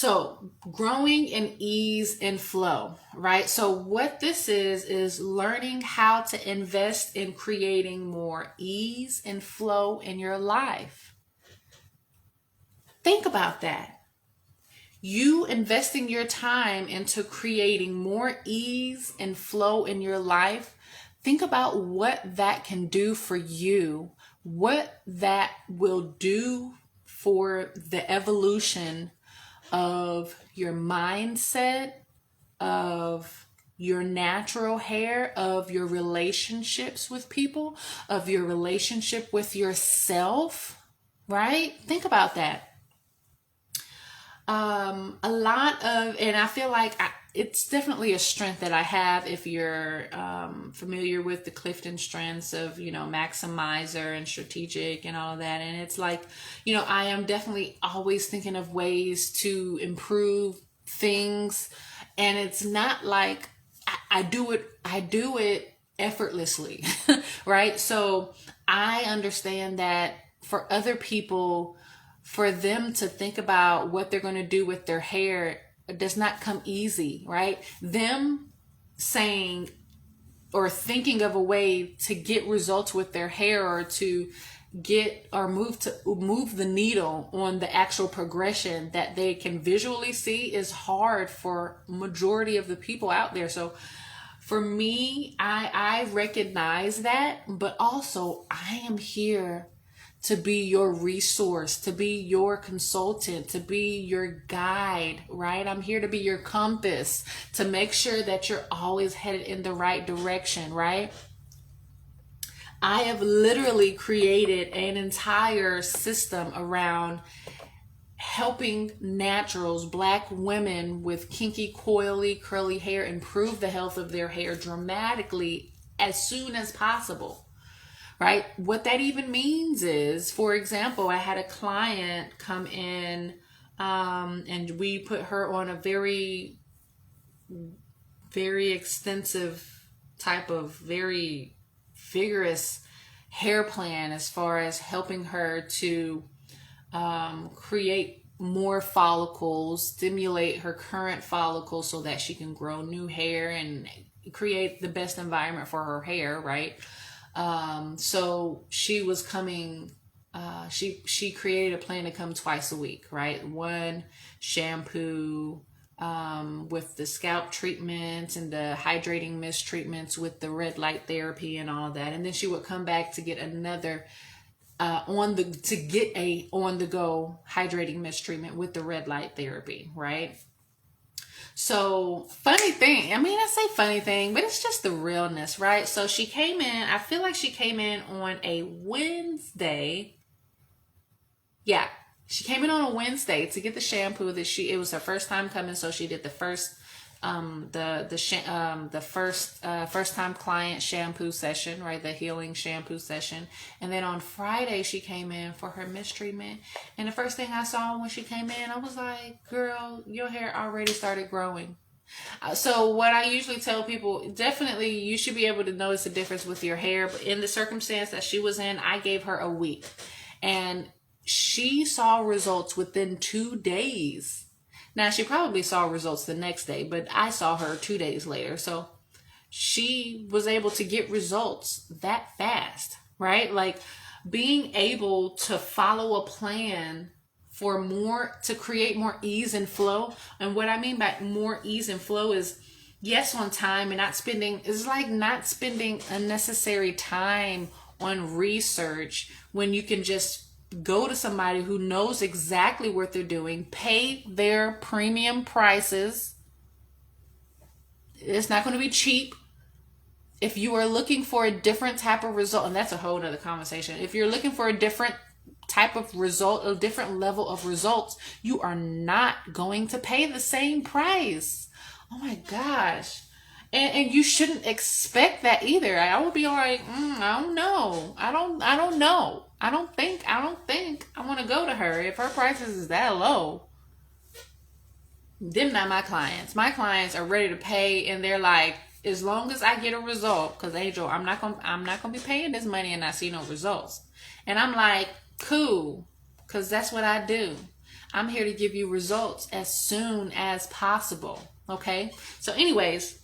So, growing in ease and flow, right? So, what this is learning how to invest in creating more ease and flow in your life. Think about that. You investing your time into creating more ease and flow in your life. Think about what that can do for you, what that will do for the evolution of your mindset, of your natural hair, of your relationships with people, of your relationship with yourself, right? Think about that. A lot of, and I feel like it's definitely a strength that I have if you're familiar with the Clifton strengths of, maximizer and strategic and all of that. And it's like, I am definitely always thinking of ways to improve things. And it's not like I do it effortlessly, right? So I understand that for other people, for them to think about what they're going to do with their hair does not come easy, right? Them saying or thinking of a way to get results with their hair or to get or move the needle on the actual progression that they can visually see is hard for majority of the people out there. So for me, I recognize that, but also I am here to be your resource, to be your consultant, to be your guide, right? I'm here to be your compass, to make sure that you're always headed in the right direction, right? I have literally created an entire system around helping naturals, Black women with kinky, coily, curly hair improve the health of their hair dramatically as soon as possible. Right? What that even means is, for example, I had a client come in and we put her on a very, very extensive type of very vigorous hair plan as far as helping her to create more follicles, stimulate her current follicles so that she can grow new hair and create the best environment for her hair, right? So she was coming, she created a plan to come twice a week, right? One shampoo, with the scalp treatments and the hydrating mist treatments with the red light therapy and all of that. And then she would come back to get another, on the go hydrating mist treatment with the red light therapy, right? So funny thing, I say funny thing, but it's just the realness, right? So she came in, I feel like she came in on a Wednesday. Yeah, she came in on a Wednesday to get the shampoo it was her first time coming. So she did the first, first time client shampoo session, right? The healing shampoo session. And then on Friday, she came in for her mist treatment. And the first thing I saw when she came in, I was like, girl, your hair already started growing. So what I usually tell people, definitely you should be able to notice the difference with your hair. But in the circumstance that she was in, I gave her a week. And she saw results within 2 days. Now, she probably saw results the next day, but I saw her 2 days later. So she was able to get results that fast, right? Like being able to follow a plan to create more ease and flow. And what I mean by more ease and flow is, yes, on time and not spending unnecessary time on research when you can just go to somebody who knows exactly what they're doing, pay their premium prices. It's not going to be cheap. If you are looking for a different type of result, and that's a whole nother conversation. If you're looking for a different type of result, a different level of results, you are not going to pay the same price. Oh my gosh. And you shouldn't expect that either. I would be like, I don't know. I don't know. I don't think I want to go to her. If her prices is that low, them not my clients. My clients are ready to pay, and they're like, as long as I get a result, because Angel, I'm not gonna be paying this money and I see no results. And I'm like, cool, because that's what I do. I'm here to give you results as soon as possible. Okay. So anyways,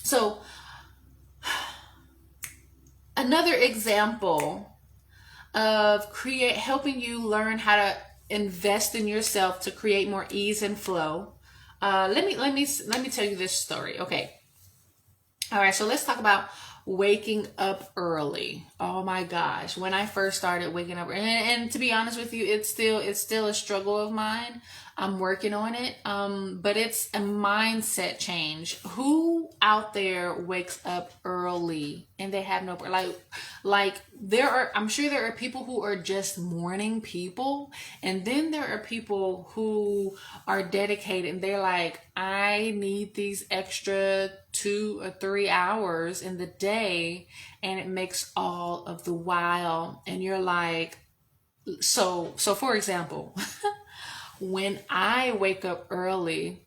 so another example of helping you learn how to invest in yourself to create more ease and flow. Let me tell you this story. Okay. All right, so let's talk about waking up early. Oh my gosh, when I first started waking up, and to be honest with you, it's still a struggle of mine. I'm working on it. But it's a mindset change. Who out there wakes up early and they have no I'm sure there are people who are just morning people, and then there are people who are dedicated and they're like, I need these extra 2 or 3 hours in the day, and it makes all of the while. And you're like, so for example, when I wake up early,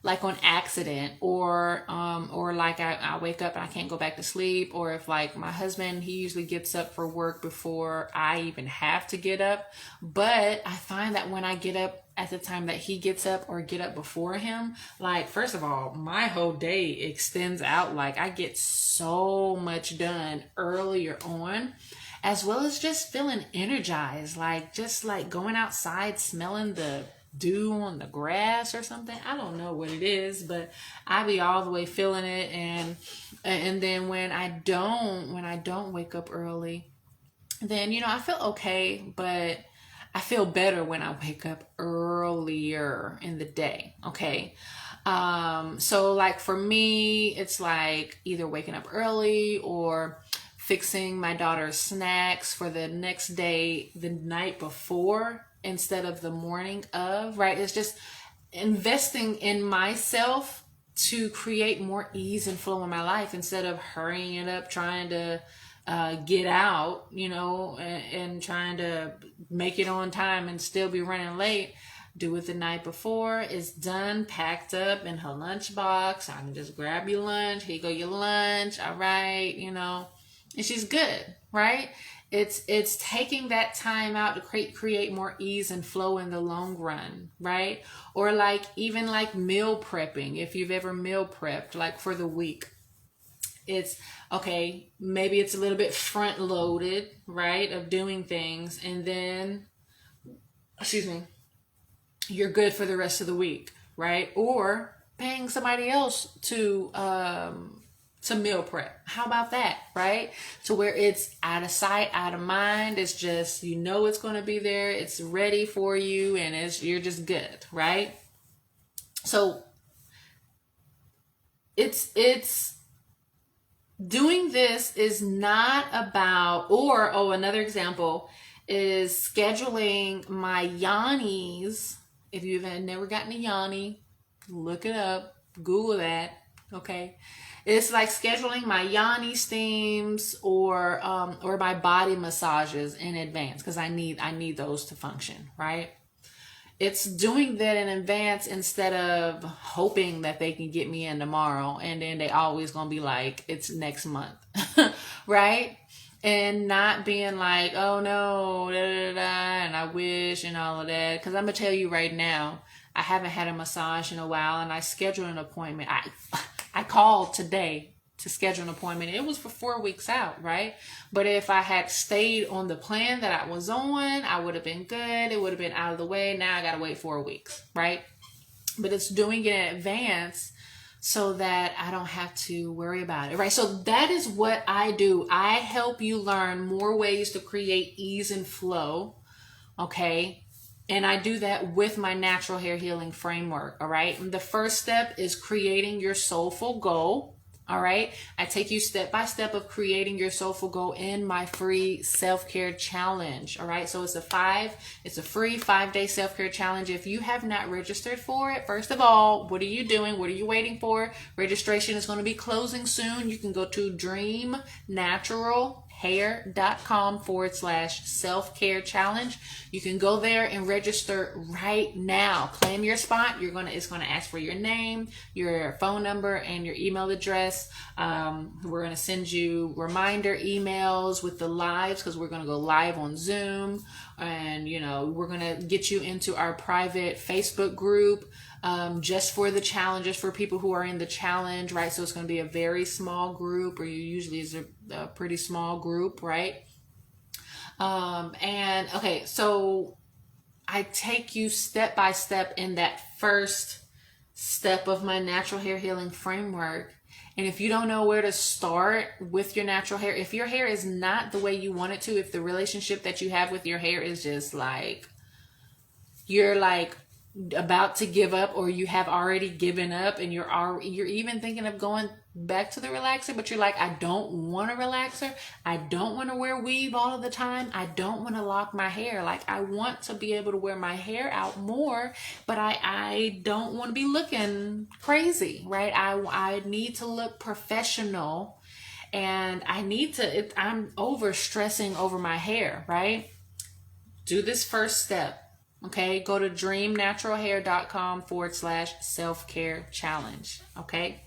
like on accident, or like I wake up and I can't go back to sleep, or if like my husband, he usually gets up for work before I even have to get up. But I find that when I get up at the time that he gets up, or get up before him, like, first of all, my whole day extends out. Like, I get so much done earlier on, as well as just feeling energized, like just like going outside, smelling the dew on the grass or something. I don't know what it is, but I be all the way feeling it. And then when I don't wake up early, then I feel okay, but I feel better when I wake up earlier in the day. Okay. So like for me, it's like either waking up early or fixing my daughter's snacks for the next day, the night before, instead of the morning of, right? It's just investing in myself to create more ease and flow in my life, instead of hurrying it up, trying to get out, and trying to make it on time and still be running late. Do it the night before. It's done, packed up in her lunchbox. I can just grab your lunch. Here you go, your lunch. All right, and she's good, right? It's taking that time out to create more ease and flow in the long run, right? Or like even like meal prepping. If you've ever meal prepped, like for the week, it's okay. Maybe it's a little bit front loaded, right? Of doing things, and then, you're good for the rest of the week, right? Or paying somebody else to meal prep. How about that, right? To where it's out of sight, out of mind. It's just, it's going to be there. It's ready for you, and you're just good, right? So it's doing this is not about, another example is scheduling my yanis. If you've never gotten a yoni, look it up, Google that, okay? It's like scheduling my yoni steams or my body massages in advance, because I need those to function, right? It's doing that in advance instead of hoping that they can get me in tomorrow, and then they always gonna be like, it's next month, right? And not being like, oh no, and I wish and all of that. Because I'm gonna tell you right now, I haven't had a massage in a while, and I scheduled an appointment. I called today to schedule an appointment. It was for 4 weeks out, right? But if I had stayed on the plan that I was on, I would have been good. It would have been out of the way. Now I gotta wait 4 weeks, right? But it's doing it in advance so that I don't have to worry about it, right? So that is what I do. I help you learn more ways to create ease and flow, okay? And I do that with my natural hair healing framework, all right? And the first step is creating your soulful goal, all right? I take you step by step of creating your soulful goal in my free self-care challenge, all right? So it's a free 5-day self-care challenge. If you have not registered for it, first of all, what are you doing? What are you waiting for? Registration is going to be closing soon. You can go to dreamnaturalhair, dreamnaturalhair.com/self-care challenge. You can go there and register right now. Claim your spot. It's gonna ask for your name, your phone number, and your email address. We're gonna send you reminder emails with the lives, because we're gonna go live on Zoom, and we're gonna get you into our private Facebook group, just for the challenges, for people who are in the challenge, right? So it's going to be a very small group, or usually is a pretty small group, right? And okay, so I take you step by step in that first step of my natural hair healing framework. And if you don't know where to start with your natural hair, if your hair is not the way you want it to, if the relationship that you have with your hair is just like, you're like about to give up, or you have already given up, and you're even thinking of going back to the relaxer, but you're like, I don't want a relaxer, I don't want to wear weave all of the time, I don't want to lock my hair, like I want to be able to wear my hair out more, but I don't want to be looking crazy, right? I need to look professional, and I'm over stressing over my hair, right? Do this first step. Okay, go to dreamnaturalhair.com/self-care challenge. Okay,